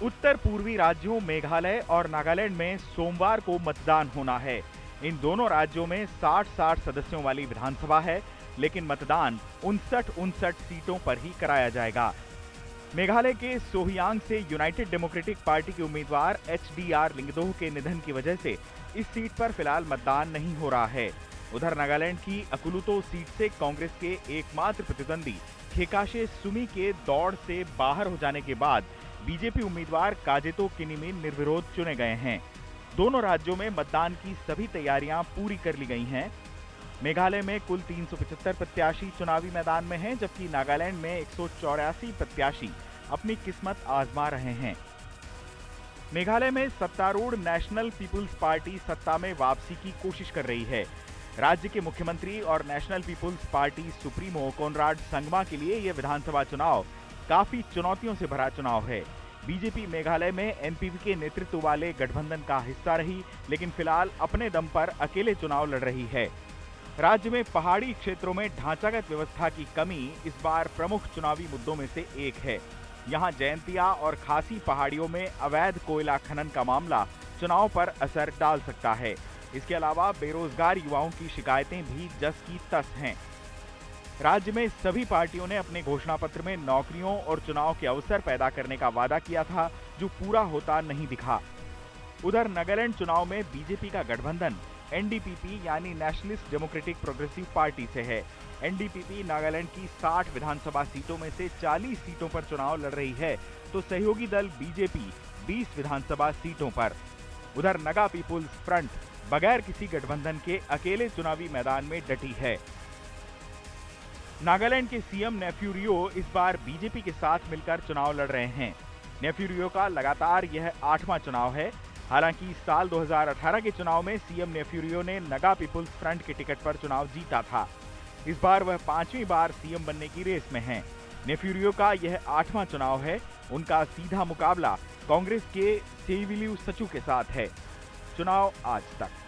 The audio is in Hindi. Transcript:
उत्तर पूर्वी राज्यों मेघालय और नागालैंड में सोमवार को मतदान होना है। इन दोनों राज्यों में 60-60 सदस्यों वाली विधानसभा है, लेकिन मतदान 59 सीटों पर ही कराया जाएगा। मेघालय के सोहियांग से यूनाइटेड डेमोक्रेटिक पार्टी के उम्मीदवार HDR लिंगदोह के निधन की वजह से इस सीट पर फिलहाल मतदान नहीं हो रहा है। उधर नागालैंड की अकुलुतो सीट से कांग्रेस के एकमात्र प्रतिद्वंदी खेकाशे सुमी के दौड़ से बाहर हो जाने के बाद बीजेपी उम्मीदवार काजेतो किनिमिन निर्विरोध चुने गए हैं। दोनों राज्यों में मतदान की सभी तैयारियां पूरी कर ली गई हैं। मेघालय में कुल 375 प्रत्याशी चुनावी मैदान में हैं, जबकि नागालैंड में 184 प्रत्याशी अपनी किस्मत आजमा रहे हैं। मेघालय में सत्तारूढ़ नेशनल पीपुल्स पार्टी सत्ता में वापसी की कोशिश कर रही है। राज्य के मुख्यमंत्री और नेशनल पीपुल्स पार्टी सुप्रीमो कोनराड संगमा के लिए यह विधानसभा चुनाव काफी चुनौतियों से भरा चुनाव है। बीजेपी मेघालय में एनपीपी के नेतृत्व वाले गठबंधन का हिस्सा रही, लेकिन फिलहाल अपने दम पर अकेले चुनाव लड़ रही है। राज्य में पहाड़ी क्षेत्रों में ढांचागत व्यवस्था की कमी इस बार प्रमुख चुनावी मुद्दों में से एक है। यहां जयंतिया और खासी पहाड़ियों में अवैध कोयला खनन का मामला चुनाव पर असर डाल सकता है। इसके अलावा बेरोजगार युवाओं की शिकायतें भी जस की तस हैं। राज्य में सभी पार्टियों ने अपने घोषणा पत्र में नौकरियों और चुनाव के अवसर पैदा करने का वादा किया था, जो पूरा होता नहीं दिखा। उधर नागालैंड चुनाव में बीजेपी का गठबंधन एनडीपीपी यानी नेशनलिस्ट डेमोक्रेटिक प्रोग्रेसिव पार्टी से है। एनडीपीपी नागालैंड की 60 विधानसभा सीटों में से 40 सीटों पर चुनाव लड़ रही है, तो सहयोगी दल बीजेपी 20 विधानसभा सीटों पर। उधर नगा पीपुल्स फ्रंट बगैर किसी गठबंधन के अकेले चुनावी मैदान में डटी है। नागालैंड के सीएम नेफ्यू रियो इस बार बीजेपी के साथ मिलकर चुनाव लड़ रहे हैं। नेफ्यू रियो का लगातार यह 8वां चुनाव है। हालांकि साल 2018 के चुनाव में सीएम नेफ्यू रियो ने नगा पीपुल्स फ्रंट के टिकट पर चुनाव जीता था। इस बार वह 5वीं बार सीएम बनने की रेस में हैं। नेफ्यू रियो का यह 8वां चुनाव है। उनका सीधा मुकाबला कांग्रेस के सेविलियू सचू के साथ है। चुनाव आज तक।